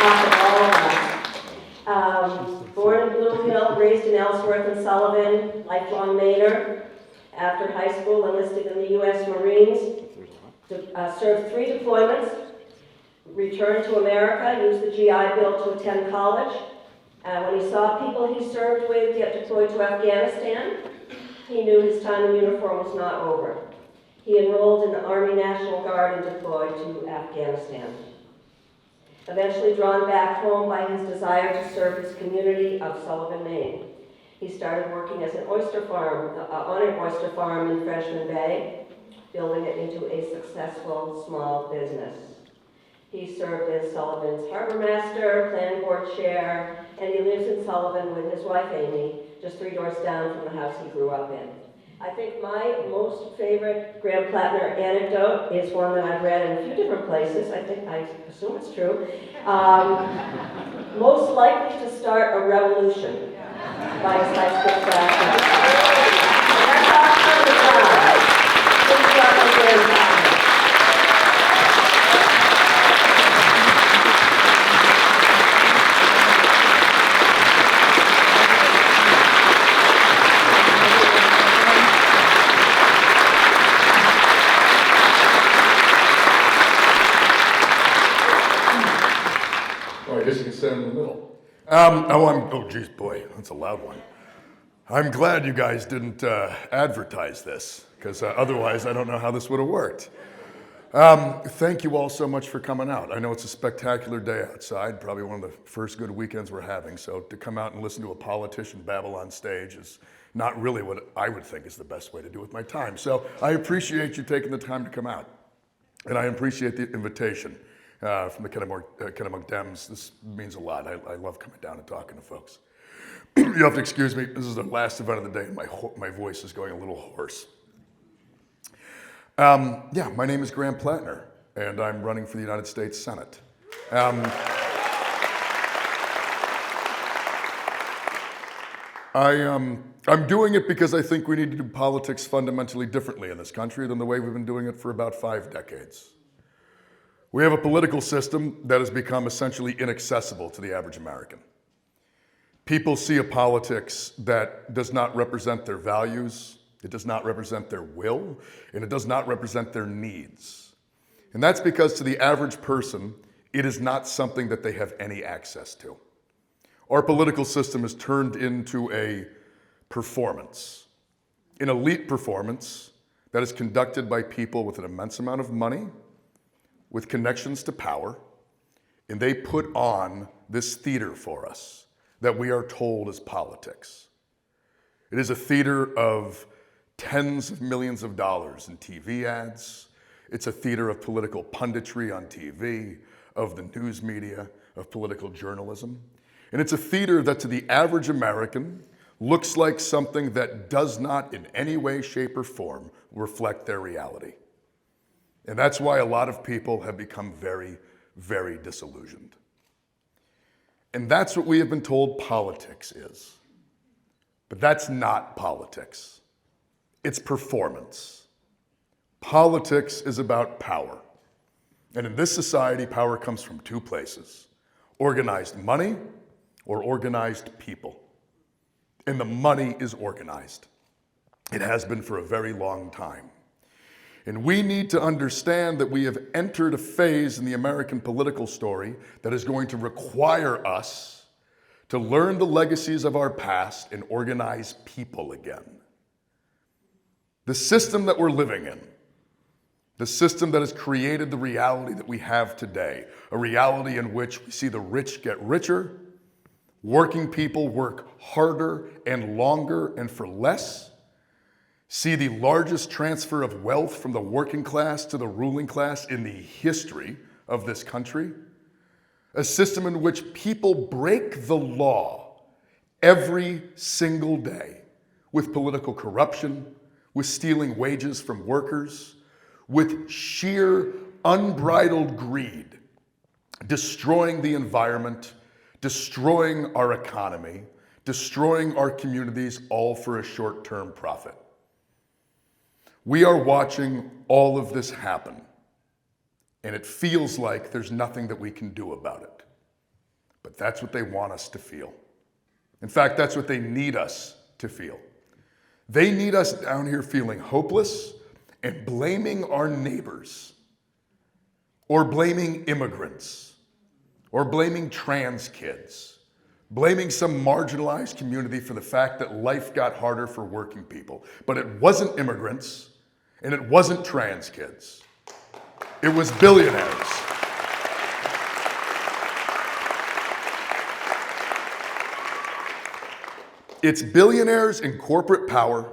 behalf of all of us. Born in Blue Hill, raised in Ellsworth and Sullivan, lifelong Mainer. After high school, enlisted in the U.S. Marines, served 3 deployments, returned to America, used the GI Bill to attend college. When he saw people he served with get deployed to Afghanistan, he knew his time in uniform was not over. He enrolled in the Army National Guard and deployed to Afghanistan. Eventually drawn back home by his desire to serve his community of Sullivan, Maine. He started working as an oyster farm, on an oyster farm in Freshman Bay, building it into a successful small business. He served as Sullivan's harbor master, plan board chair, and he lives in Sullivan with his wife Amy, just 3 doors down from the house he grew up in. I think my most favorite Graham Platner anecdote is one that I've read in a few different places. I assume it's true. Most likely to start a revolution by his high school classmates. That's how it goes. Please welcome Graham Platner. I guess you can stand in the middle. Oh geez, boy, that's a loud one. I'm glad you guys didn't advertise this, because otherwise I don't know how this would have worked. Thank you all so much for coming out. I know it's a spectacular day outside, probably one of the first good weekends we're having, so to come out and listen to a politician babble on stage is not really what I would think is the best way to do with my time. So I appreciate you taking the time to come out, and I appreciate the invitation. From the Kennebunk Dems. This means a lot. I love coming down and talking to folks. You have to excuse me. This is the last event of the day, and my voice is going a little hoarse. My name is Graham Platner, and I'm running for the United States Senate. I'm doing it because I think we need to do politics fundamentally differently in this country than the way we've been doing it for about 5 decades. We have a political system that has become essentially inaccessible to the average American. People see a politics that does not represent their values, it does not represent their will, and it does not represent their needs. And that's because to the average person, it is not something that they have any access to. Our political system is turned into a performance, an elite performance that is conducted by people with an immense amount of money, with connections to power, and they put on this theater for us that we are told is politics. It is a theater of tens of millions of dollars in TV ads. It's a theater of political punditry on TV, of the news media, of political journalism. And it's a theater that to the average American looks like something that does not in any way, shape, or form reflect their reality. And that's why a lot of people have become very, very disillusioned. And that's what we have been told politics is. But that's not politics. It's performance. Politics is about power. And in this society, power comes from 2 places: organized money or organized people. And the money is organized. It has been for a very long time. And we need to understand that we have entered a phase in the American political story that is going to require us to learn the legacies of our past and organize people again. The system that we're living in, the system that has created the reality that we have today, a reality in which we see the rich get richer, working people work harder and longer and for less, see the largest transfer of wealth from the working class to the ruling class in the history of this country. A system in which people break the law every single day with political corruption, with stealing wages from workers, with sheer unbridled greed, destroying the environment, destroying our economy, destroying our communities, all for a short-term profit. We are watching all of this happen, and it feels like there's nothing that we can do about it. That's what they want us to feel. In fact, that's what they need us to feel. They need us down here feeling hopeless and blaming our neighbors, or blaming immigrants, or blaming trans kids, blaming some marginalized community for the fact that life got harder for working people. But it wasn't immigrants, and it wasn't trans kids. It was billionaires. It's billionaires in corporate power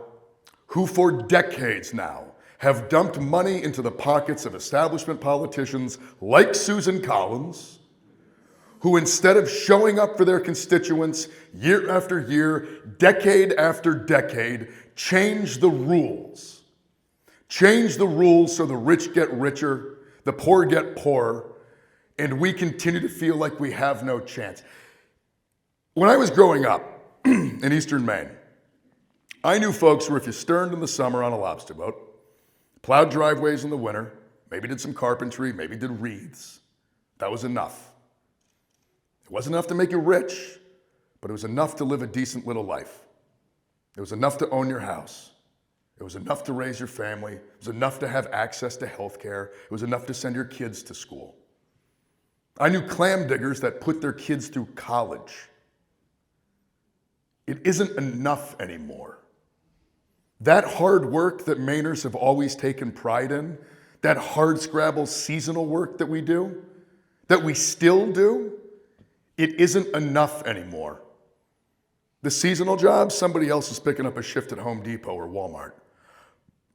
who for decades now have dumped money into the pockets of establishment politicians like Susan Collins, who instead of showing up for their constituents year after year, decade after decade, change the rules. Change the rules so the rich get richer, the poor get poorer, and we continue to feel like we have no chance. When I was growing up in eastern Maine, I knew folks where if you sterned in the summer on a lobster boat, plowed driveways in the winter, maybe did some carpentry, maybe did wreaths, that was enough. It wasn't enough to make you rich, but it was enough to live a decent little life. It was enough to own your house. It was enough to raise your family. It was enough to have access to health care. It was enough to send your kids to school. I knew clam diggers that put their kids through college. It isn't enough anymore. That hard work that Mainers have always taken pride in, that hard scrabble seasonal work that we do, that we still do, it isn't enough anymore. The seasonal job, somebody else is picking up a shift at Home Depot or Walmart.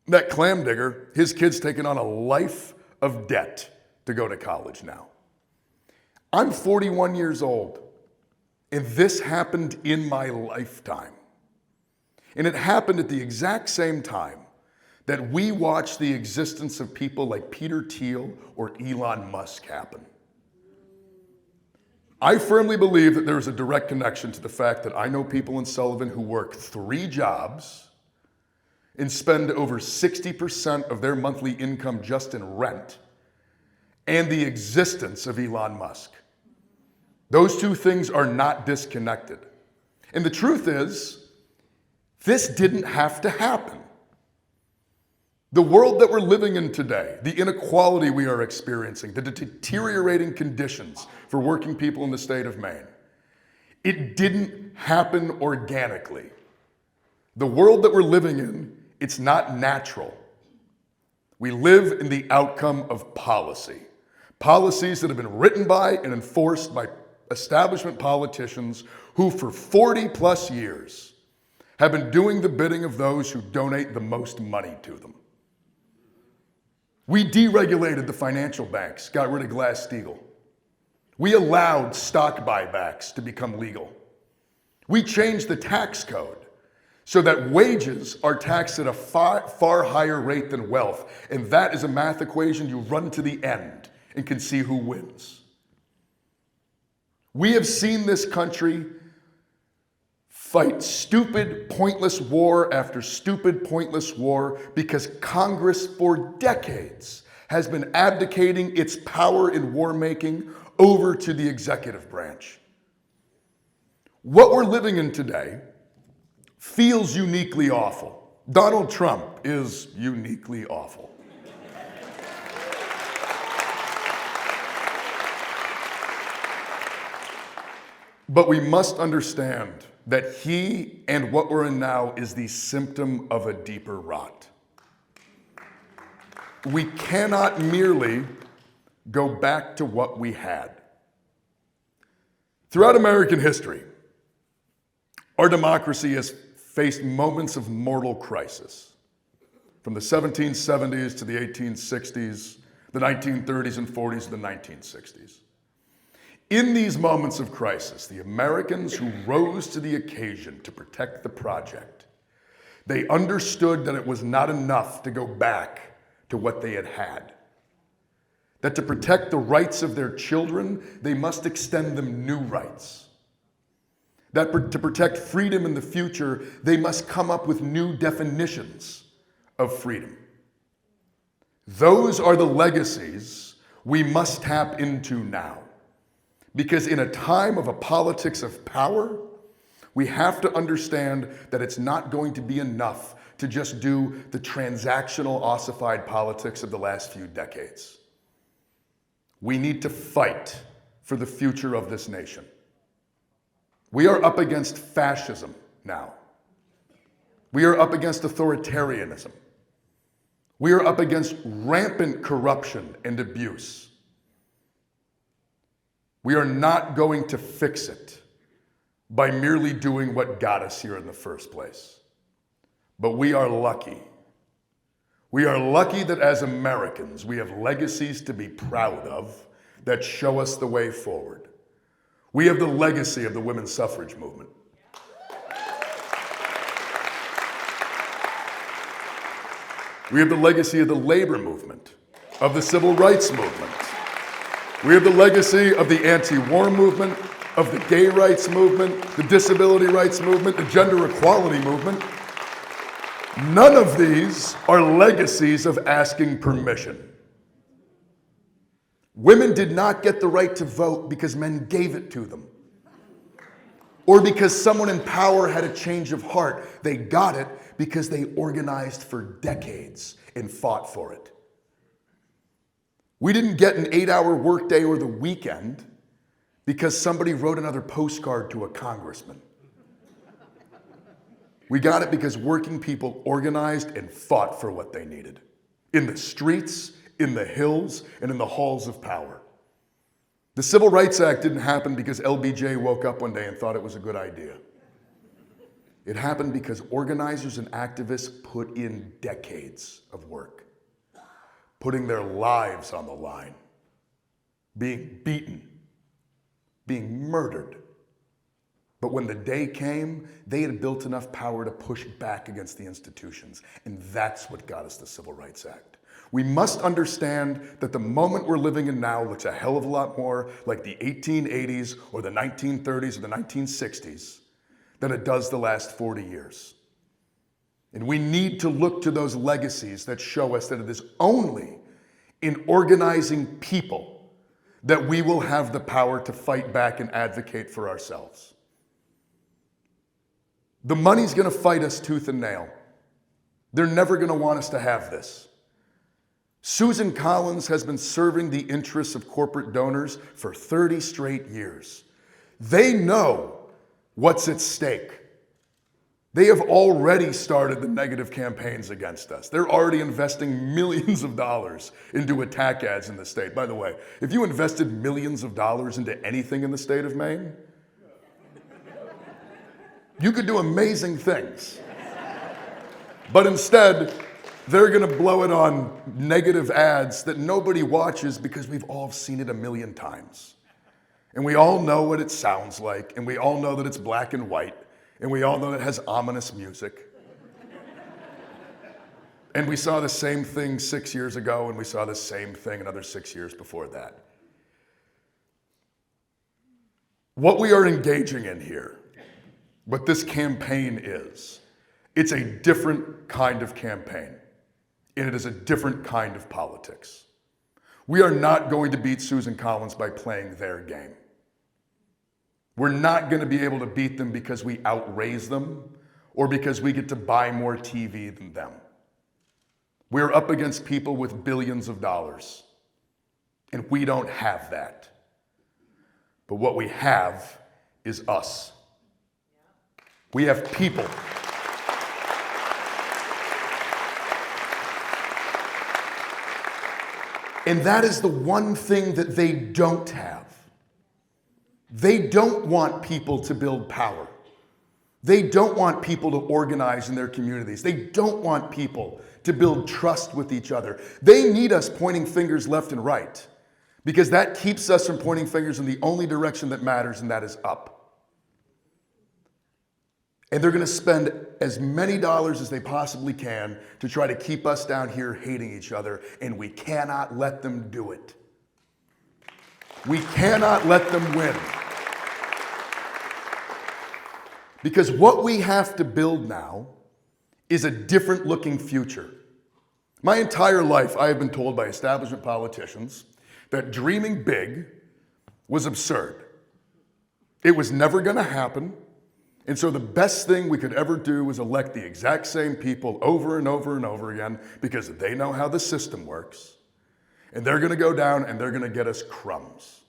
That clam digger, his kid's taking on a life of debt to go to college now. I'm 41 years old, and this happened in my lifetime. And it happened at the exact same time that we watched the existence of people like Peter Thiel or Elon Musk happen. I firmly believe that there is a direct connection to the fact that I know people in Sullivan who work 3 jobs and spend over 60% of their monthly income just in rent, and the existence of Elon Musk. Those two things are not disconnected. And the truth is, this didn't have to happen. The world that we're living in today, the inequality we are experiencing, the deteriorating conditions for working people in the state of Maine, it didn't happen organically. The world that we're living in, it's not natural. We live in the outcome of policy. Policies that have been written by and enforced by establishment politicians who for 40 plus years have been doing the bidding of those who donate the most money to them. We deregulated the financial banks, got rid of Glass-Steagall. We allowed stock buybacks to become legal. We changed the tax code so that wages are taxed at a far higher rate than wealth, and that is a math equation you run to the end and can see who wins. We have seen this country fight stupid, pointless war after stupid, pointless war because Congress for decades has been abdicating its power in war making over to the executive branch. What we're living in today feels uniquely awful. Donald Trump is uniquely awful. But we must understand that he and what we're in now is the symptom of a deeper rot. We cannot merely go back to what we had. Throughout American history, our democracy has faced moments of mortal crisis. From the 1770s to the 1860s, the 1930s and 40s, and the 1960s. In these moments of crisis, the Americans who rose to the occasion to protect the project, they understood that it was not enough to go back to what they had had. That to protect the rights of their children, they must extend them new rights. That to protect freedom in the future, they must come up with new definitions of freedom. Those are the legacies we must tap into now. Because in a time of a politics of power, we have to understand that it's not going to be enough to just do the transactional, ossified politics of the last few decades. We need to fight for the future of this nation. We are up against fascism now. We are up against authoritarianism. We are up against rampant corruption and abuse. We are not going to fix it by merely doing what got us here in the first place. But we are lucky. We are lucky that as Americans, we have legacies to be proud of that show us the way forward. We have the legacy of the women's suffrage movement. We have the legacy of the labor movement, of the civil rights movement. We have the legacy of the anti-war movement, of the gay rights movement, the disability rights movement, the gender equality movement. None of these are legacies of asking permission. Women did not get the right to vote because men gave it to them, or because someone in power had a change of heart. They got it because they organized for decades and fought for it. We didn't get an 8-hour workday or the weekend because somebody wrote another postcard to a congressman. We got it because working people organized and fought for what they needed. In the streets, in the hills, and in the halls of power. The Civil Rights Act didn't happen because LBJ woke up one day and thought it was a good idea. It happened because organizers and activists put in decades of work, putting their lives on the line, being beaten, being murdered. But when the day came, they had built enough power to push back against the institutions, and that's what got us the Civil Rights Act. We must understand that the moment we're living in now looks a hell of a lot more like the 1880s or the 1930s or the 1960s than it does the last 40 years. And we need to look to those legacies that show us that it is only in organizing people that we will have the power to fight back and advocate for ourselves. The money's going to fight us tooth and nail. They're never going to want us to have this. Susan Collins has been serving the interests of corporate donors for 30 straight years. They know what's at stake. They have already started the negative campaigns against us. They're already investing millions of dollars into attack ads in the state. By the way, if you invested millions of dollars into anything in the state of Maine, you could do amazing things. But instead, they're going to blow it on negative ads that nobody watches because we've all seen it a million times. And we all know what it sounds like, and we all know that it's black and white, and we all know that it has ominous music. And we saw the same thing 6 years ago, and we saw the same thing another 6 years before that. What we are engaging in here, what this campaign is, it's a different kind of campaign. And it is a different kind of politics. We are not going to beat Susan Collins by playing their game. We're not going to be able to beat them because we outraise them or because we get to buy more TV than them. We're up against people with billions of dollars, and we don't have that. But what we have is us. We have people. And that is the one thing that they don't have. They don't want people to build power. They don't want people to organize in their communities. They don't want people to build trust with each other. They need us pointing fingers left and right because that keeps us from pointing fingers in the only direction that matters, and that is up. And they're going to spend as many dollars as they possibly can to try to keep us down here hating each other, and we cannot let them do it. We cannot let them win. Because what we have to build now is a different looking future. My entire life, I have been told by establishment politicians that dreaming big was absurd. It was never going to happen. And so the best thing we could ever do was elect the exact same people over and over and over again because they know how the system works. And they're going to go down and they're going to get us crumbs.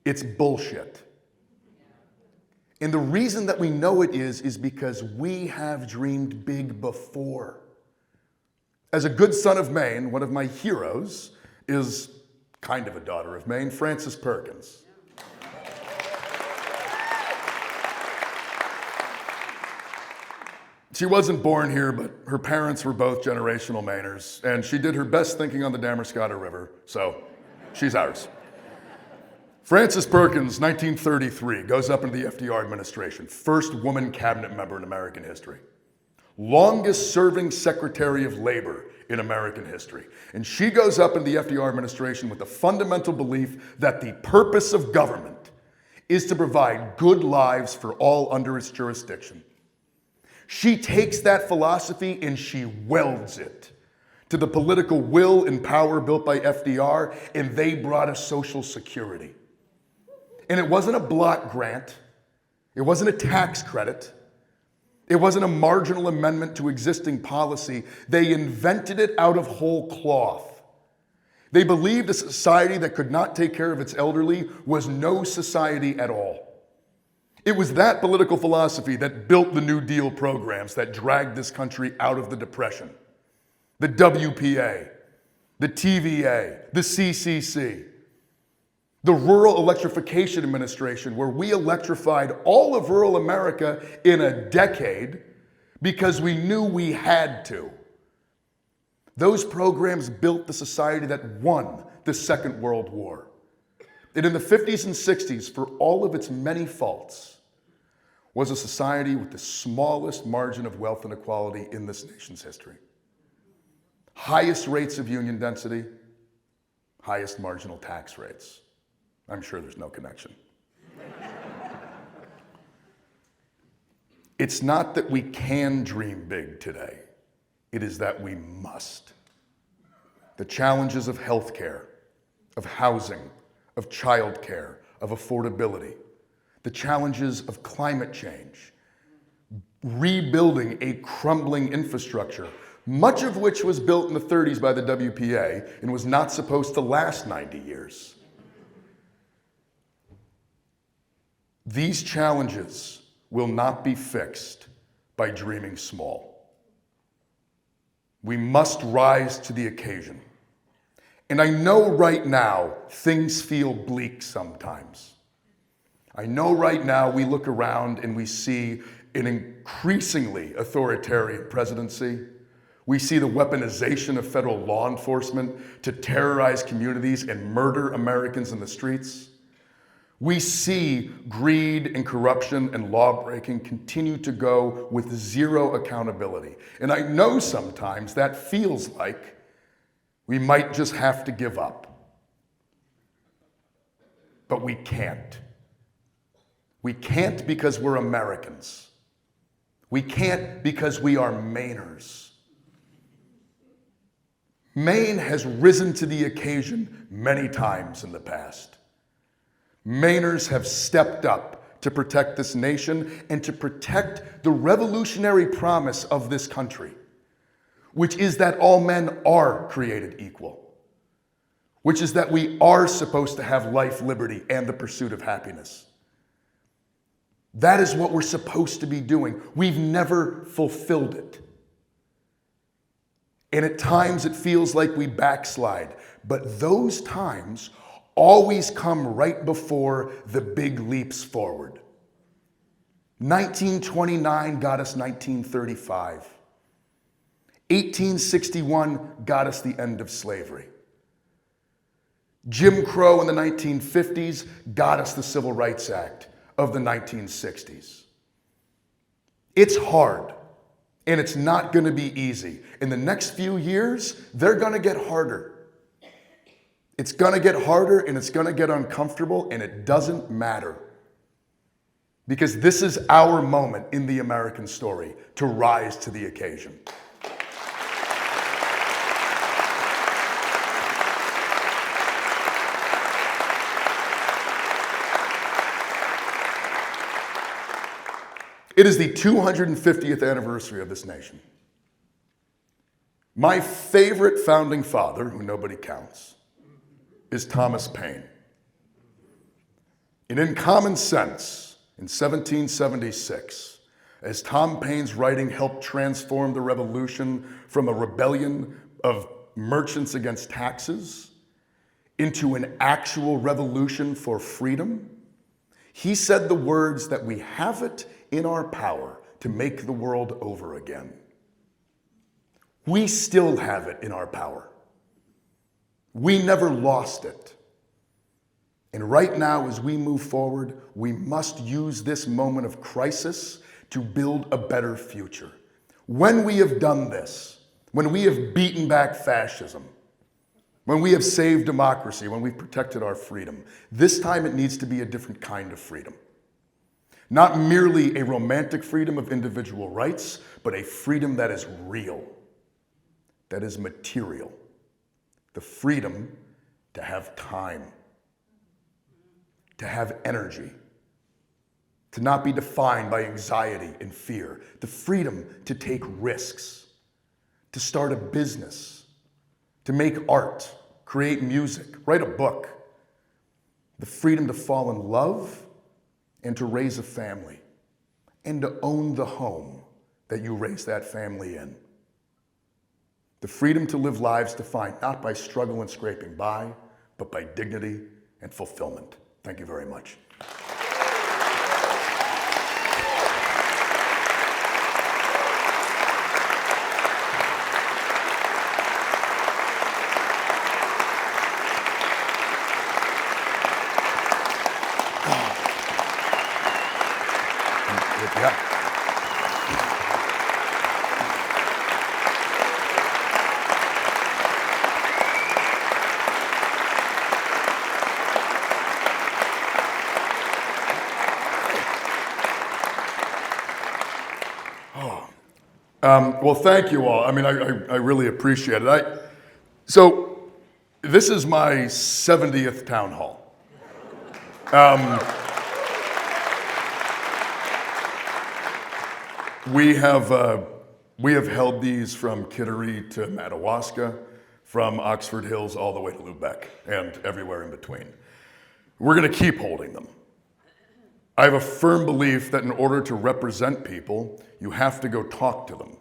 It's bullshit. And the reason that we know it is because we have dreamed big before. As a good son of Maine, one of my heroes is kind of a daughter of Maine, Frances Perkins. She wasn't born here, but her parents were both generational Mainers, and she did her best thinking on the Damariscotta River, so she's ours. Frances Perkins, 1933, goes up into the FDR administration, first woman cabinet member in American history, longest serving Secretary of Labor in American history. And she goes up into the FDR administration with the fundamental belief that the purpose of government is to provide good lives for all under its jurisdiction. She takes that philosophy and she welds it to the political will and power built by FDR, and they brought us Social Security. And it wasn't a block grant. It wasn't a tax credit. It wasn't a marginal amendment to existing policy. They invented it out of whole cloth. They believed a society that could not take care of its elderly was no society at all. It was that political philosophy that built the New Deal programs that dragged this country out of the Depression. The WPA, the TVA, the CCC, the Rural Electrification Administration, where we electrified all of rural America in a decade because we knew we had to. Those programs built the society that won the Second World War. And in the 50s and 60s, for all of its many faults, was a society with the smallest margin of wealth inequality in this nation's history. Highest rates of union density, highest marginal tax rates. I'm sure there's no connection. It's not that we can dream big today. It is that we must. The challenges of healthcare, of housing, of childcare, of affordability, the challenges of climate change, rebuilding a crumbling infrastructure, much of which was built in the 30s by the WPA and was not supposed to last 90 years. These challenges will not be fixed by dreaming small. We must rise to the occasion. And I know right now things feel bleak sometimes. I know right now we look around and we see an increasingly authoritarian presidency. We see the weaponization of federal law enforcement to terrorize communities and murder Americans in the streets. We see greed and corruption and lawbreaking continue to go with zero accountability. And I know sometimes that feels like we might just have to give up. But we can't. We can't because we're Americans. We can't because we are Mainers. Maine has risen to the occasion many times in the past. Mainers have stepped up to protect this nation and to protect the revolutionary promise of this country, which is that all men are created equal, which is that we are supposed to have life, liberty, and the pursuit of happiness. That is what we're supposed to be doing. We've never fulfilled it. And at times it feels like we backslide, but those times always come right before the big leaps forward. 1929 got us 1935. 1861 got us the end of slavery. Jim Crow in the 1950s got us the Civil Rights Act of the 1960s. It's hard, and it's not going to be easy. In the next few years, they're going to get harder. It's going to get harder, and it's going to get uncomfortable, and it doesn't matter. Because this is our moment in the American story to rise to the occasion. It is the 250th anniversary of this nation. My favorite founding father, who nobody counts, is Thomas Paine. And in Common Sense, in 1776, as Tom Paine's writing helped transform the revolution from a rebellion of merchants against taxes into an actual revolution for freedom, he said the words that we have it in our power to make the world over again. We still have it in our power. We never lost it. And right now, as we move forward, we must use this moment of crisis to build a better future. When we have done this, when we have beaten back fascism, when we have saved democracy, when we've protected our freedom, this time it needs to be a different kind of freedom. Not merely a romantic freedom of individual rights, but a freedom that is real, that is material. The freedom to have time, to have energy, to not be defined by anxiety and fear. The freedom to take risks, to start a business, to make art, create music, write a book. The freedom to fall in love and to raise a family and to own the home that you raise that family in. The freedom to live lives defined not by struggle and scraping by, but by dignity and fulfillment. Thank you very much. Yeah. Well, thank you all. I mean, I really appreciate it. So this is my 70th town hall. We have held these from Kittery to Madawaska, from Oxford Hills all the way to Lubeck, and everywhere in between. We're going to keep holding them. I have a firm belief that in order to represent people, you have to go talk to them.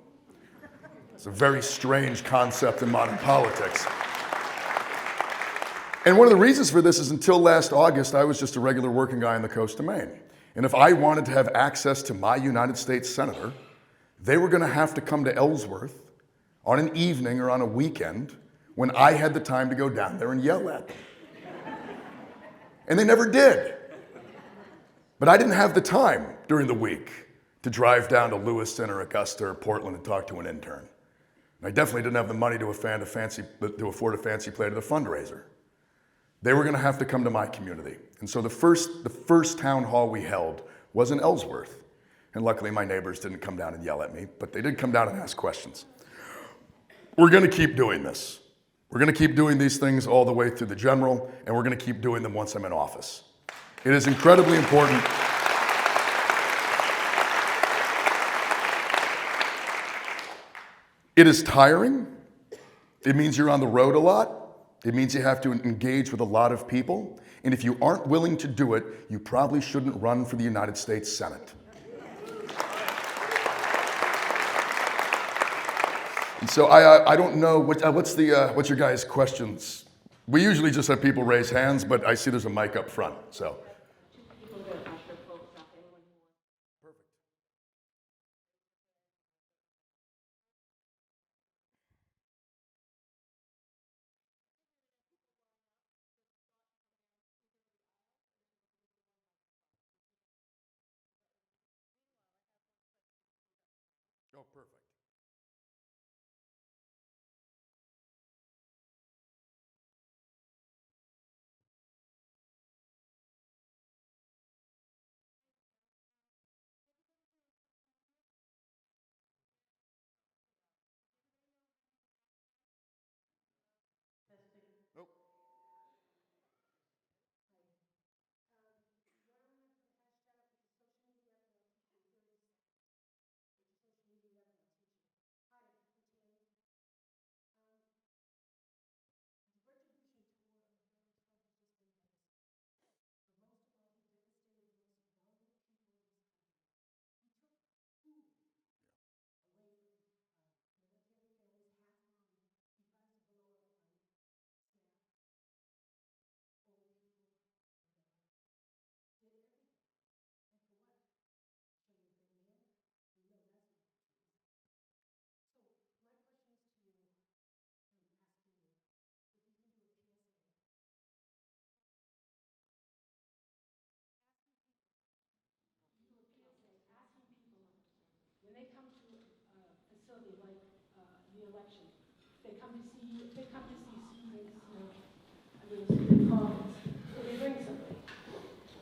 It's a very strange concept in modern politics. And one of the reasons for this is until last August, I was just a regular working guy on the coast of Maine. And if I wanted to have access to my United States Senator, they were going to have to come to Ellsworth on an evening or on a weekend when I had the time to go down there and yell at them. And they never did. But I didn't have the time during the week to drive down to Lewiston or Augusta or Portland and talk to an intern. And I definitely didn't have the money to afford a fancy plate at a fundraiser. They were going to have to come to my community. And so the first town hall we held was in Ellsworth. And luckily my neighbors didn't come down and yell at me, but they did come down and ask questions. We're going to keep doing this. We're going to keep doing these things all the way through the general, and we're going to keep doing them once I'm in office. It is incredibly important. It is tiring. It means you're on the road a lot. It means you have to engage with a lot of people. And if you aren't willing to do it, you probably shouldn't run for the United States Senate. And so I don't know, what's your guys' questions? We usually just have people raise hands, but I see there's a mic up front, so. Oh, perfect. Nope.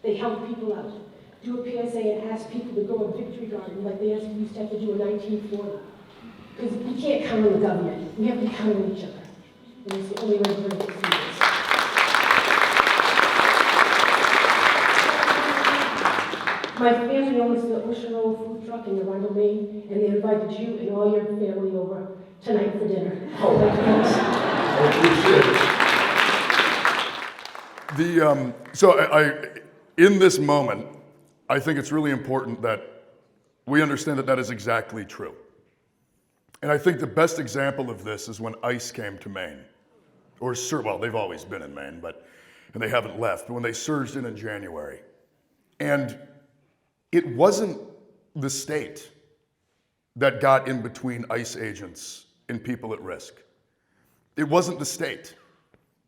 They help people out. Do a PSA and ask people to go a victory garden like they used to have to do in 1940. Because we can't count on the government. We have to count on each other. And it's the only way we're going to do this. My family owns the Ocean Roll food truck in Arundel, Maine, and they invited you and all your family over tonight for dinner. Oh, in this moment, I think it's really important that we understand that that is exactly true. And I think the best example of this is when ICE came to Maine. Well, they've always been in Maine, and they haven't left, but when they surged in January. And it wasn't the state that got in between ICE agents and people at risk. It wasn't the state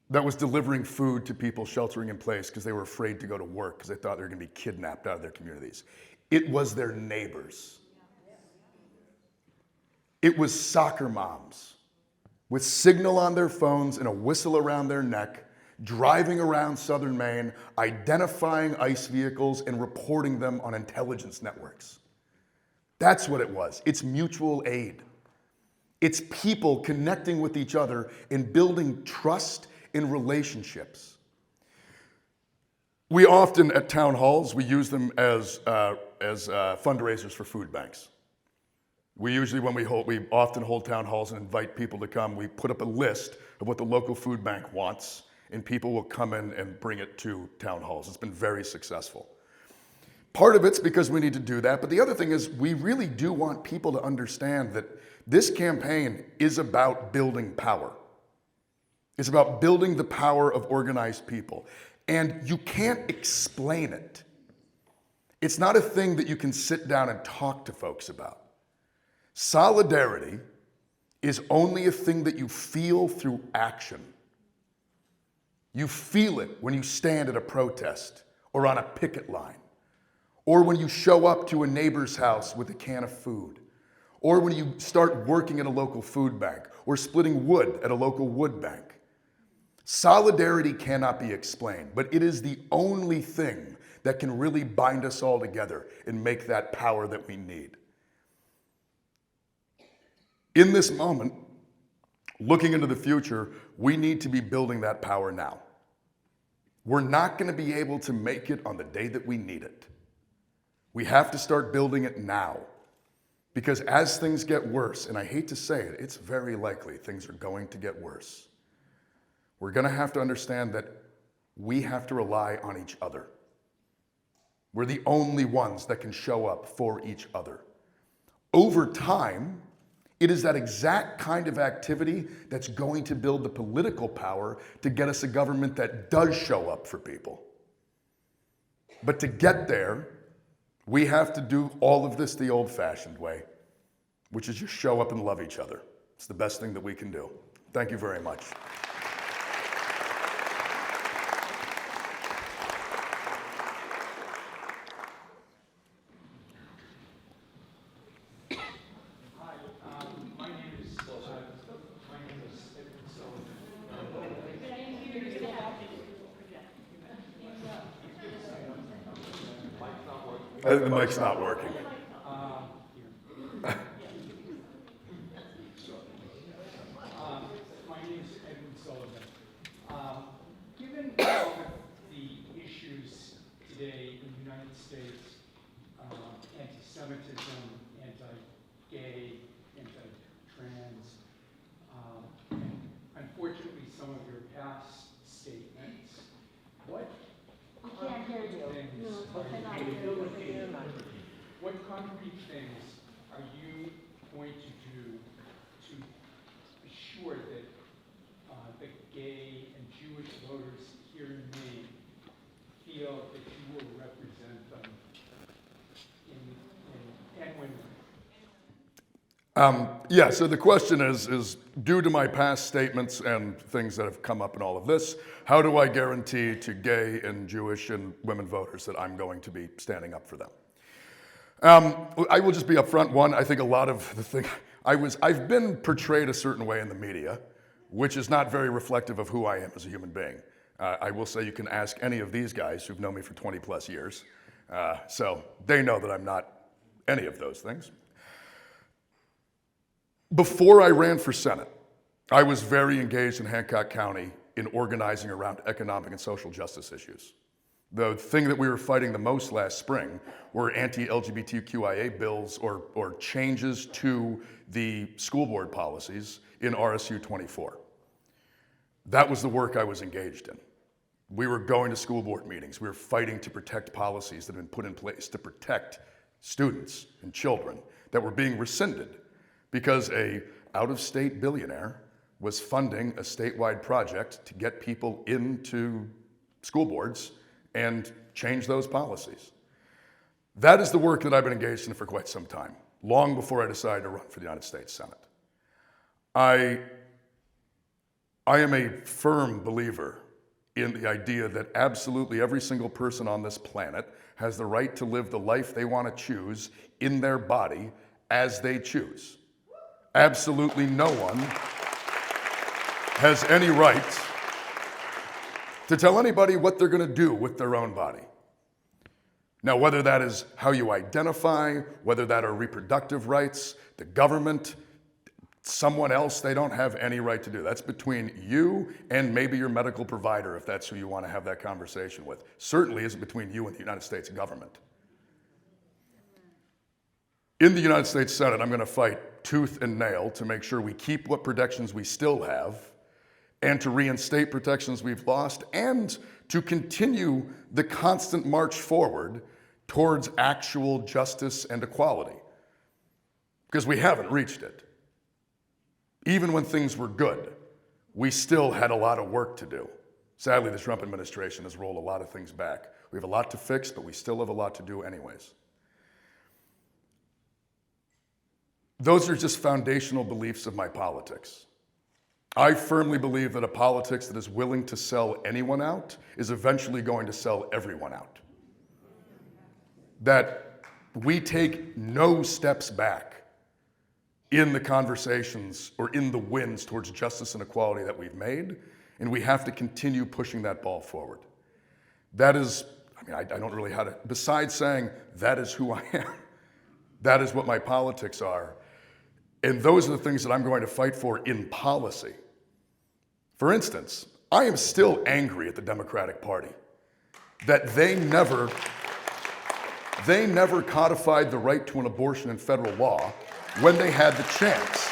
that was delivering food to people sheltering in place because they were afraid to go to work because they thought they were going to be kidnapped out of their communities. It was their neighbors. It was soccer moms with signal on their phones and a whistle around their neck, driving around southern Maine, identifying ICE vehicles and reporting them on intelligence networks. That's what it was. It's mutual aid. It's people connecting with each other and building trust in relationships. We often, at town halls, we use them as fundraisers for food banks. We often hold town halls and invite people to come. We put up a list of what the local food bank wants, and people will come in and bring it to town halls. It's been very successful. Part of it's because we need to do that, but the other thing is we really do want people to understand that this campaign is about building power. It's about building the power of organized people. And you can't explain it. It's not a thing that you can sit down and talk to folks about. Solidarity is only a thing that you feel through action. You feel it when you stand at a protest or on a picket line, or when you show up to a neighbor's house with a can of food, or when you start working at a local food bank or splitting wood at a local wood bank. Solidarity cannot be explained, but it is the only thing that can really bind us all together and make that power that we need. In this moment, looking into the future, we need to be building that power now. We're not going to be able to make it on the day that we need it. We have to start building it now. Because as things get worse, and I hate to say it, it's very likely things are going to get worse. We're going to have to understand that we have to rely on each other. We're the only ones that can show up for each other. Over time, it is that exact kind of activity that's going to build the political power to get us a government that does show up for people. But to get there, we have to do all of this the old-fashioned way, which is just show up and love each other. It's the best thing that we can do. Thank you very much. I think the mic's not working. My name is Edwin Sullivan. Given all of the issues today in the United States, anti-Semitism, anti-gay, anti-trans, and unfortunately some of your past statements, what Can't hear you. What concrete things are you going to do to assure that the gay and Jewish voters here in Maine feel that you will represent them and when? So the question is due to my past statements and things that have come up in all of this, how do I guarantee to gay and Jewish and women voters that I'm going to be standing up for them? I will just be upfront. One, I think a lot of the thing, I've been portrayed a certain way in the media, which is not very reflective of who I am as a human being. I will say you can ask any of these guys who've known me for 20 plus years. So they know that I'm not any of those things. Before I ran for Senate, I was very engaged in Hancock County in organizing around economic and social justice issues. The thing that we were fighting the most last spring were anti-LGBTQIA bills or changes to the school board policies in RSU 24. That was the work I was engaged in. We were going to school board meetings. We were fighting to protect policies that had been put in place to protect students and children that were being rescinded because a out-of-state billionaire was funding a statewide project to get people into school boards and change those policies. That is the work that I've been engaged in for quite some time, long before I decided to run for the United States Senate. I am a firm believer in the idea that absolutely every single person on this planet has the right to live the life they want to choose in their body as they choose. Absolutely no one has any right to tell anybody what they're going to do with their own body. Now, whether that is how you identify, whether that are reproductive rights, the government, someone else, they don't have any right to do. That's between you and maybe your medical provider, if that's who you want to have that conversation with. Certainly isn't between you and the United States government. In the United States Senate, I'm going to fight tooth and nail to make sure we keep what protections we still have and to reinstate protections we've lost and to continue the constant march forward towards actual justice and equality. Because we haven't reached it. Even when things were good, we still had a lot of work to do. Sadly, the Trump administration has rolled a lot of things back. We have a lot to fix, but we still have a lot to do anyways. Those are just foundational beliefs of my politics. I firmly believe that a politics that is willing to sell anyone out is eventually going to sell everyone out. That we take no steps back in the conversations or in the wins towards justice and equality that we've made, and we have to continue pushing that ball forward. That is, I don't really how to, besides saying that is who I am, that is what my politics are, and those are the things that I'm going to fight for in policy. For instance, I am still angry at the Democratic Party that they never codified the right to an abortion in federal law when they had the chance.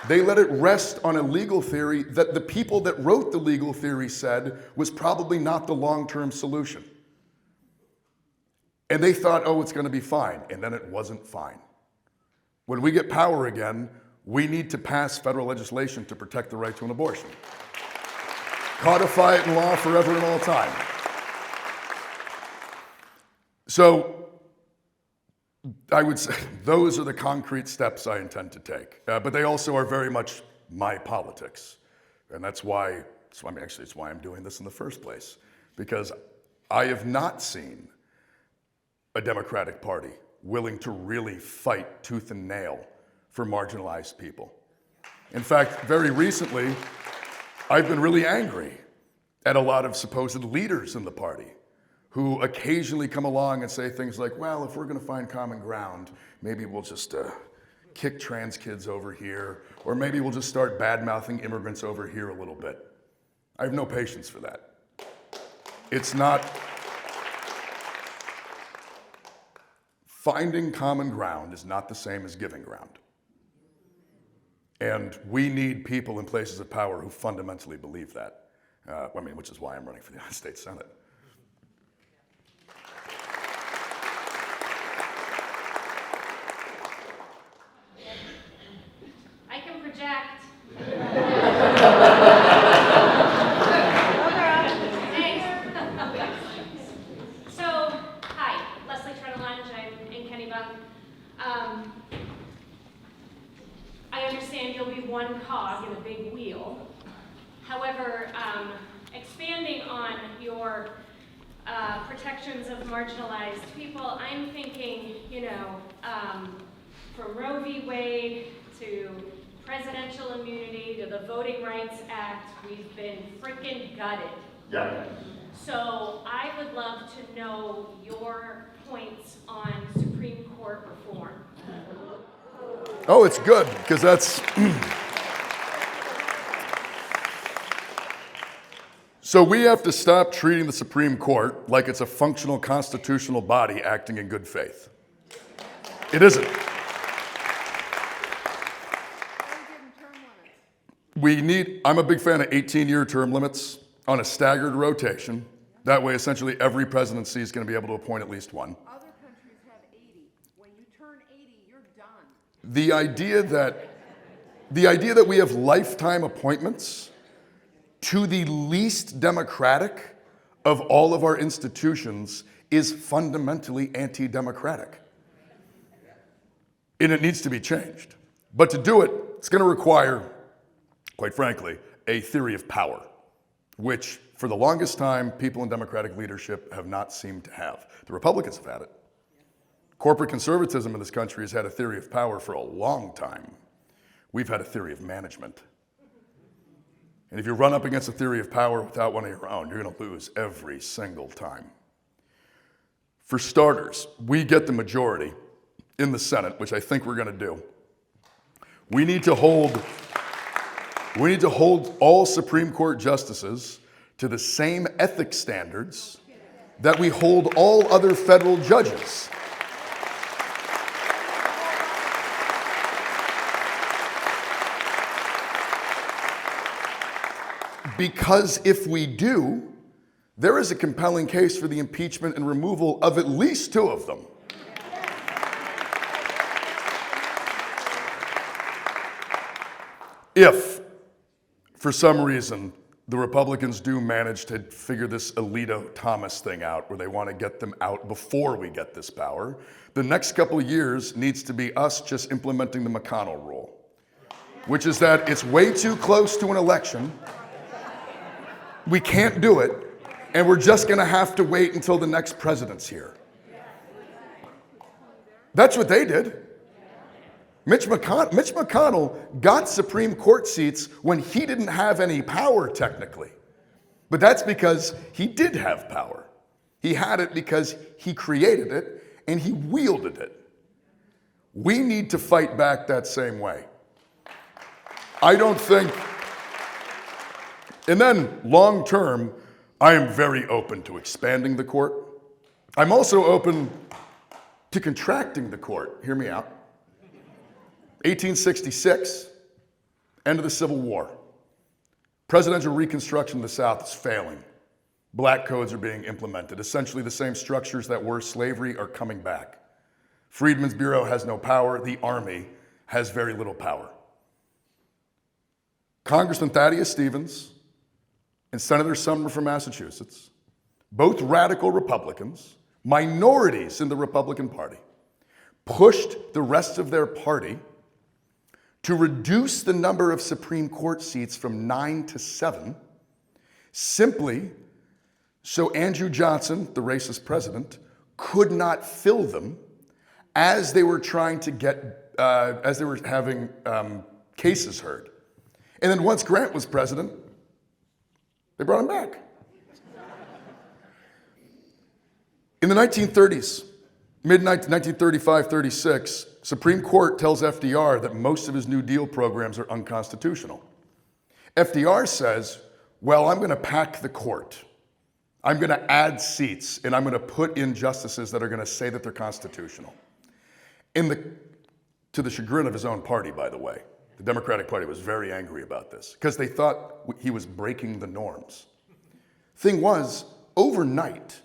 They let it rest on a legal theory that the people that wrote the legal theory said was probably not the long-term solution. And they thought, oh, it's going to be fine, and then it wasn't fine. When we get power again, we need to pass federal legislation to protect the right to an abortion. Codify it in law forever and all time. So I would say those are the concrete steps I intend to take. But they also are very much my politics. And that's why, it's why I'm doing this in the first place. Because I have not seen a Democratic Party willing to really fight tooth and nail for marginalized people. In fact, very recently, I've been really angry at a lot of supposed leaders in the party who occasionally come along and say things like, well, if we're going to find common ground, maybe we'll just kick trans kids over here, or maybe we'll just start bad-mouthing immigrants over here a little bit. I have no patience for that. It's not... Finding common ground is not the same as giving ground. And we need people in places of power who fundamentally believe that, which is why I'm running for the United States Senate. I can project. I understand you'll be one cog in a big wheel. However, expanding on your protections of marginalized people, I'm thinking, from Roe v. Wade to presidential immunity to the Voting Rights Act, we've been frickin' gutted. Yeah. So I would love to know your points on Supreme Court reform. Oh, it's good, because that's... So we have to stop treating the Supreme Court like it's a functional constitutional body acting in good faith. It isn't. I'm a big fan of 18-year term limits on a staggered rotation. That way, essentially, every presidency is going to be able to appoint at least one. Other countries have 80. When you turn 80, you're done. The idea that we have lifetime appointments to the least democratic of all of our institutions is fundamentally anti-democratic. And it needs to be changed. But to do it, it's going to require, quite frankly, a theory of power, which for the longest time, people in democratic leadership have not seemed to have. The Republicans have had it. Corporate conservatism in this country has had a theory of power for a long time. We've had a theory of management. And if you run up against a theory of power without one of your own, you're going to lose every single time. For starters, we get the majority in the Senate, which I think we're going to do. We need to hold all Supreme Court justices to the same ethics standards that we hold all other federal judges. Because if we do, there is a compelling case for the impeachment and removal of at least two of them. If, for some reason, the Republicans do manage to figure this Alito Thomas thing out, where they want to get them out before we get this power, the next couple of years needs to be us just implementing the McConnell rule, which is that it's way too close to an election. We can't do it, and we're just going to have to wait until the next president's here. That's what they did. Mitch McConnell got Supreme Court seats when he didn't have any power, technically. But that's because he did have power. He had it because he created it, and he wielded it. We need to fight back that same way. I don't think... And then, long term, I am very open to expanding the court. I'm also open to contracting the court. Hear me out. 1866, end of the Civil War. Presidential Reconstruction in the South is failing. Black codes are being implemented. Essentially, the same structures that were slavery are coming back. Freedmen's Bureau has no power. The Army has very little power. Congressman Thaddeus Stevens and Senator Sumner from Massachusetts, both radical Republicans, minorities in the Republican Party, pushed the rest of their party to reduce the number of Supreme Court seats from 9 to 7, simply so Andrew Johnson, the racist president, could not fill them as they were trying to get, as they were having cases heard. And then once Grant was president, they brought him back. In the 1930s, mid-1935-36, Supreme Court tells FDR that most of his New Deal programs are unconstitutional. FDR says, well, I'm going to pack the court. I'm going to add seats, and I'm going to put in justices that are going to say that they're constitutional. To the chagrin of his own party, by the way. The Democratic Party was very angry about this because they thought he was breaking the norms. Thing was, overnight,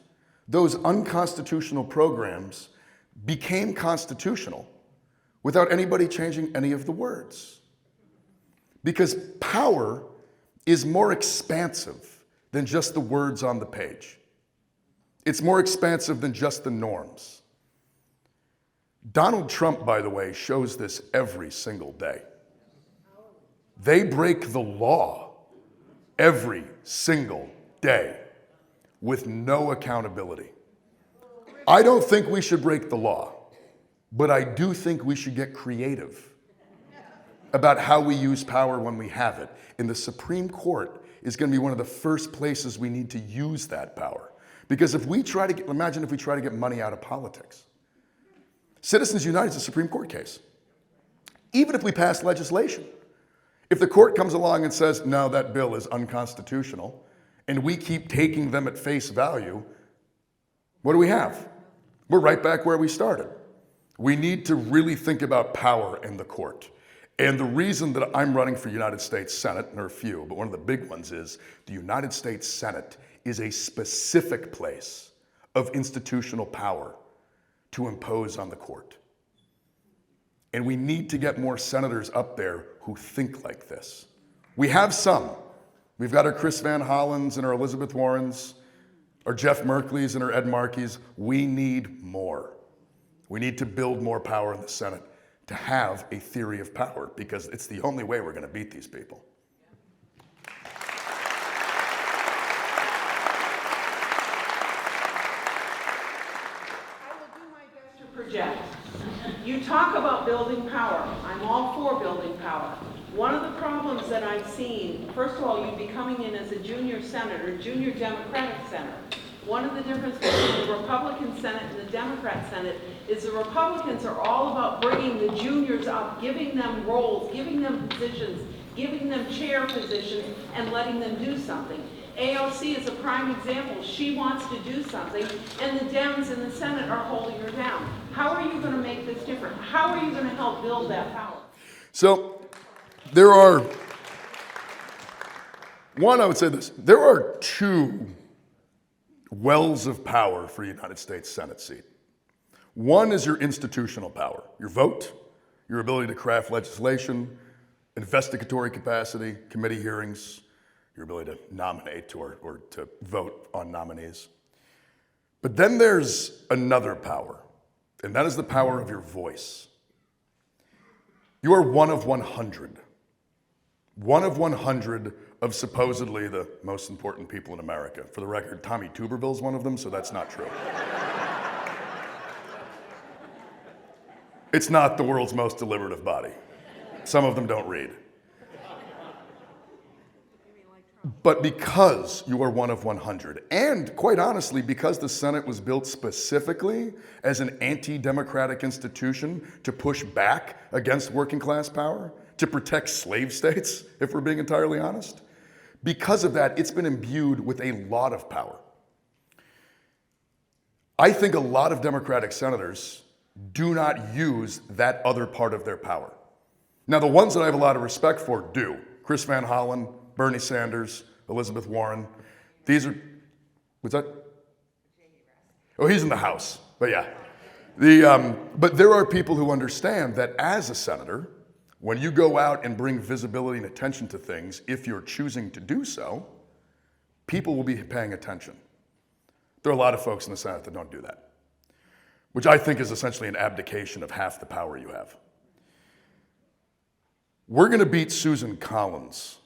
those unconstitutional programs became constitutional without anybody changing any of the words. Because power is more expansive than just the words on the page. It's more expansive than just the norms. Donald Trump, by the way, shows this every single day. They break the law every single day with no accountability. I don't think we should break the law, but I do think we should get creative. about how we use power when we have it. And the Supreme Court is going to be one of the first places we need to use that power. Because if we try to get, imagine if we try to get money out of politics. Citizens United is a Supreme Court case. Even if we pass legislation, if the court comes along and says, no, that bill is unconstitutional, and we keep taking them at face value, what do we have? We're right back where we started. We need to really think about power in the court. And the reason that I'm running for United States Senate, and there are a few, but one of the big ones is the United States Senate is a specific place of institutional power to impose on the court. And we need to get more senators up there who think like this. We have some. We've got our Chris Van Hollens and our Elizabeth Warrens, our Jeff Merkleys and our Ed Markeys. We need more. We need to build more power in the Senate to have a theory of power, because it's the only way we're going to beat these people. I will do my best to project. You talk about building power. I'm all for building power. One of the problems that I've seen, first of all, you'd be coming in as a junior senator, junior Democratic senator. One of the differences between the Republican Senate and the Democrat Senate is the Republicans are all about bringing the juniors up, giving them roles, giving them positions, giving them chair positions, and letting them do something. AOC is a prime example. She wants to do something, and the Dems in the Senate are holding her down. How are you going to make this different? How are you going to help build that power? So there are, one, I would say this, there are two wells of power for a United States Senate seat. One is your institutional power, your vote, your ability to craft legislation, investigatory capacity, committee hearings, your ability to nominate or to vote on nominees. But then there's another power, and that is the power of your voice. You are one of 100. One of 100 of supposedly the most important people in America. For the record, Tommy Tuberville's one of them, so that's not true. It's not the world's most deliberative body. Some of them don't read. But because you are one of 100, and quite honestly, because the Senate was built specifically as an anti-democratic institution to push back against working class power, to protect slave states, if we're being entirely honest, because of that, it's been imbued with a lot of power. I think a lot of Democratic senators do not use that other part of their power. Now, the ones that I have a lot of respect for do. Chris Van Hollen, Bernie Sanders, Elizabeth Warren. These are, what's that? Oh, he's in the House, but yeah. But there are people who understand that as a senator, when you go out and bring visibility and attention to things, if you're choosing to do so, people will be paying attention. There are a lot of folks in the Senate that don't do that, which I think is essentially an abdication of half the power you have. We're going to beat Susan Collins.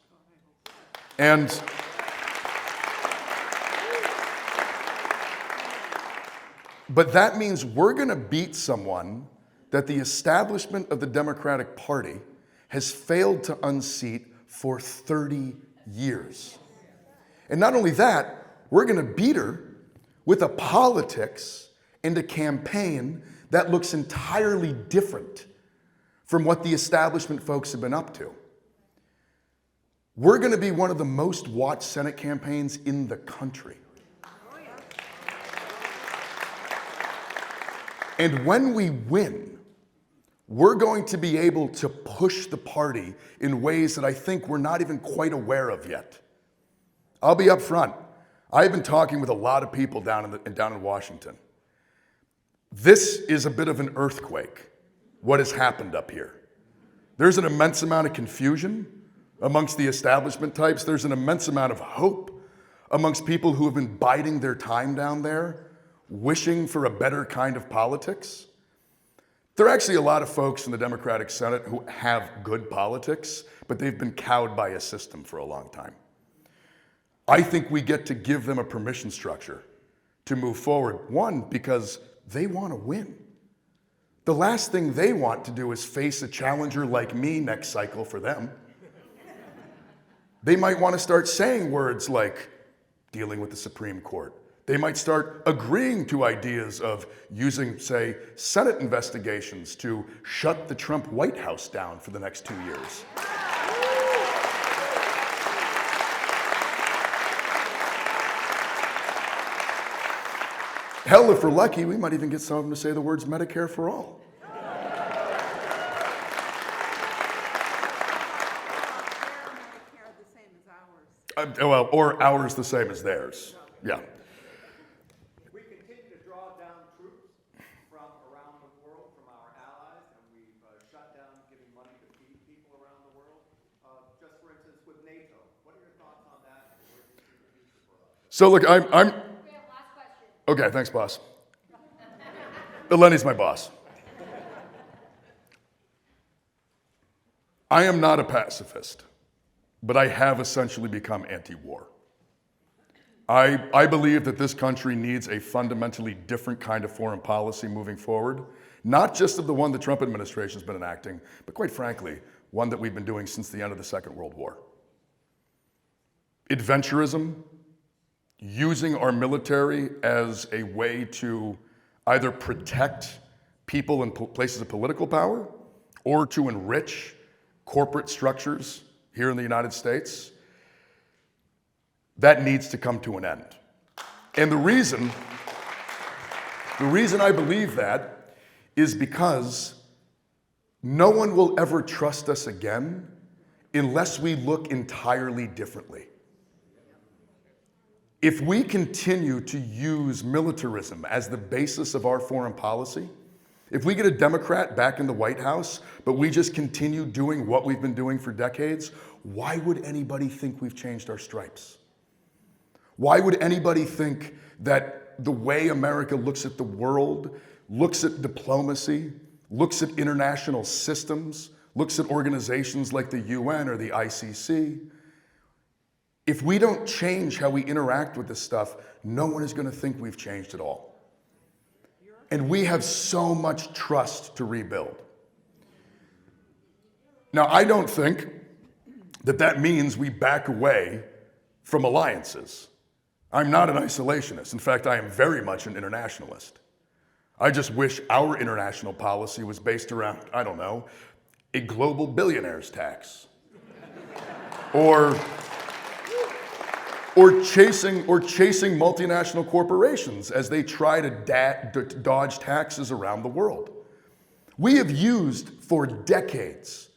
But that means we're going to beat someone that the establishment of the Democratic Party has failed to unseat for 30 years. And not only that, we're going to beat her with a politics and a campaign that looks entirely different from what the establishment folks have been up to. We're going to be one of the most watched Senate campaigns in the country. And when we win, we're going to be able to push the party in ways that I think we're not even quite aware of yet. I'll be up front. I've been talking with a lot of people down in Washington. This is a bit of an earthquake, what has happened up here. There's an immense amount of confusion amongst the establishment types. There's an immense amount of hope amongst people who have been biding their time down there, wishing for a better kind of politics. There are actually a lot of folks in the Democratic Senate who have good politics, but they've been cowed by a system for a long time. I think we get to give them a permission structure to move forward. One, because they want to win. the last thing they want to do is face a challenger like me next cycle for them. They might want to start saying words like dealing with the Supreme Court. They might start agreeing to ideas of using, say, Senate investigations to shut the Trump White House down for the next 2 years. Hell, if we're lucky, we might even get some of them to say the words Medicare for all. Well, or ours the same as theirs. Yeah. We continue to draw down troops from around the world, from our allies, and we've shut down giving money to feed people around the world. Just for instance, with NATO, what are your thoughts on that? And where do you see the future for us? So look, I'm okay, thanks, boss. Lenny's my boss. I am not a pacifist, but I have essentially become anti-war. I believe that this country needs a fundamentally different kind of foreign policy moving forward, not just of the one the Trump administration has been enacting, but quite frankly, one that we've been doing since the end of the Second World War. Adventurism, using our military as a way to either protect people in places of political power or to enrich corporate structures here in the United States, that needs to come to an end. And the reason I believe that is because no one will ever trust us again unless we look entirely differently. If we continue to use militarism as the basis of our foreign policy, if we get a Democrat back in the White House, but we just continue doing what we've been doing for decades, why would anybody think we've changed our stripes? Why would anybody think that the way America looks at the world, looks at diplomacy, looks at international systems, looks at organizations like the UN or the ICC, if we don't change how we interact with this stuff, no one is going to think we've changed at all. And we have so much trust to rebuild. Now, I don't think that that means we back away from alliances. I'm not an isolationist. In fact, I am very much an internationalist. I just wish our international policy was based around, I don't know, a global billionaires tax. Or chasing multinational corporations as they try to dodge taxes around the world. We have used for decades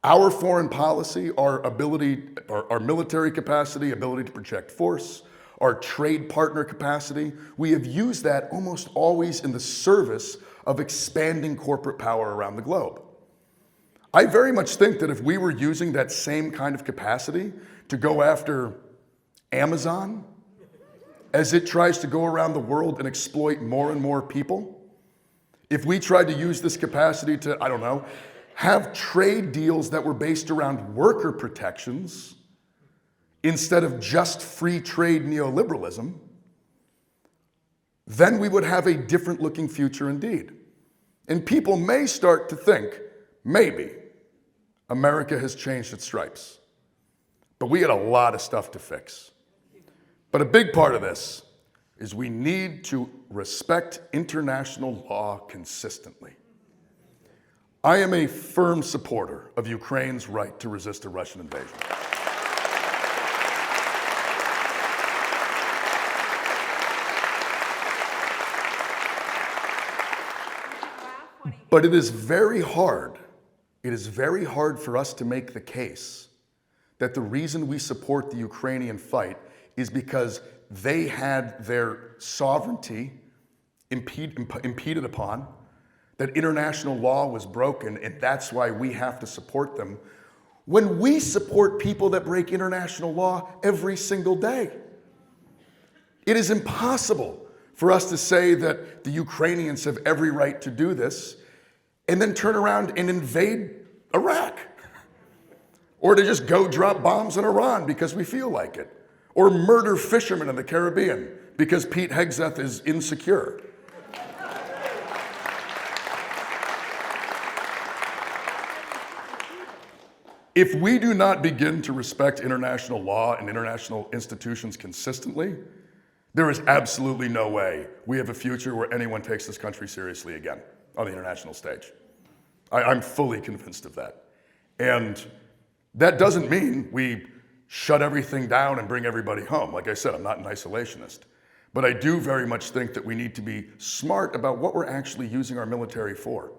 our foreign policy, our military capacity, ability to project force, our trade partner capacity. We have used that almost always in the service of expanding corporate power around the globe. I very much think that if we were using that same kind of capacity to go after Amazon, as it tries to go around the world and exploit more and more people, if we tried to use this capacity to, I don't know, have trade deals that were based around worker protections instead of just free trade neoliberalism, then we would have a different looking future indeed. And people may start to think, maybe, America has changed its stripes. But we got a lot of stuff to fix. But a big part of this is we need to respect international law consistently. I am a firm supporter of Ukraine's right to resist a Russian invasion. But it is very hard for us to make the case that the reason we support the Ukrainian fight is because they had their sovereignty impeded upon, that international law was broken, and that's why we have to support them, when we support people that break international law every single day. It is impossible for us to say that the Ukrainians have every right to do this and then turn around and invade Iraq. Or to just go drop bombs in Iran because we feel like it. Or murder fishermen in the Caribbean because Pete Hegseth is insecure. If we do not begin to respect international law and international institutions consistently, there is absolutely no way we have a future where anyone takes this country seriously again on the international stage. I'm fully convinced of that. And that doesn't mean we shut everything down and bring everybody home. Like I said, I'm not an isolationist. But I do very much think that we need to be smart about what we're actually using our military for.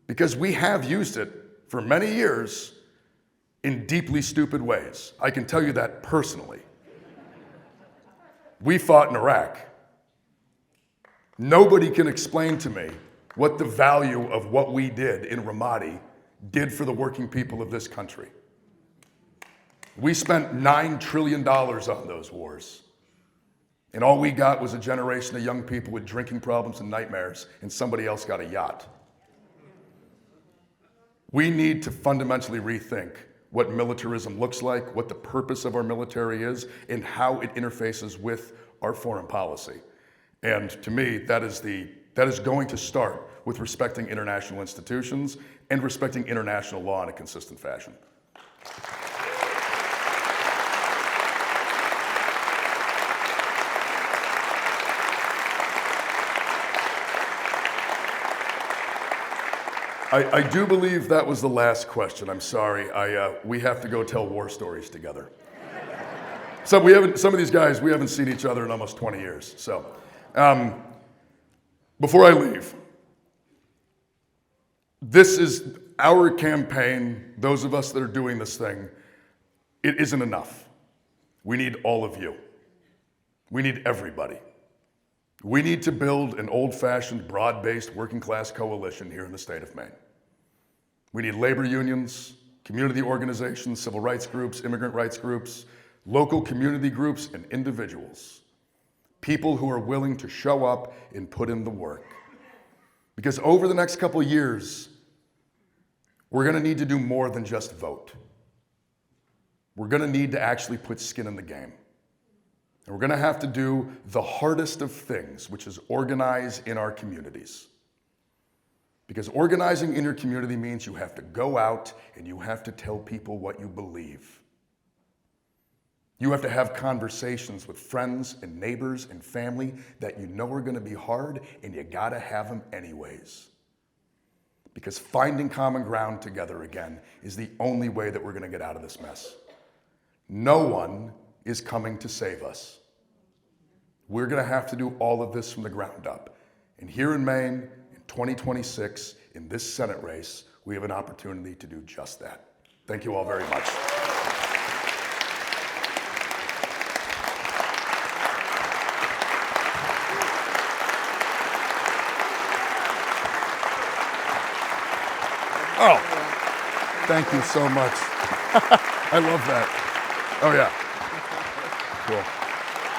Because we have used it for many years in deeply stupid ways. I can tell you that personally. We fought in Iraq. Nobody can explain to me what the value of what we did in Ramadi did for the working people of this country. We spent $9 trillion on those wars. And all we got was a generation of young people with drinking problems and nightmares, and somebody else got a yacht. We need to fundamentally rethink what militarism looks like, what the purpose of our military is, and how it interfaces with our foreign policy. And to me, that is going to start with respecting international institutions and respecting international law in a consistent fashion. I do believe that was the last question. I'm sorry. We have to go tell war stories together. Some of these guys, we haven't seen each other in almost 20 years. So, before I leave, this is our campaign, those of us that are doing this thing. It isn't enough. We need all of you. We need everybody. We need to build an old-fashioned, broad-based working-class coalition here in the state of Maine. We need labor unions, community organizations, civil rights groups, immigrant rights groups, local community groups, and individuals. People who are willing to show up and put in the work. Because over the next couple of years, we're going to need to do more than just vote. We're going to need to actually put skin in the game. And we're going to have to do the hardest of things, which is organize in our communities. Because organizing in your community means you have to go out and you have to tell people what you believe. You have to have conversations with friends and neighbors and family that you know are going to be hard, and you got to have them anyways. Because finding common ground together again is the only way that we're going to get out of this mess. No one is coming to save us. We're going to have to do all of this from the ground up. And here in Maine, in 2026, in this Senate race, we have an opportunity to do just that. Thank you all very much. Oh, thank you so much. I love that. Oh, yeah. Cool.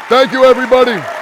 Thank you, everybody.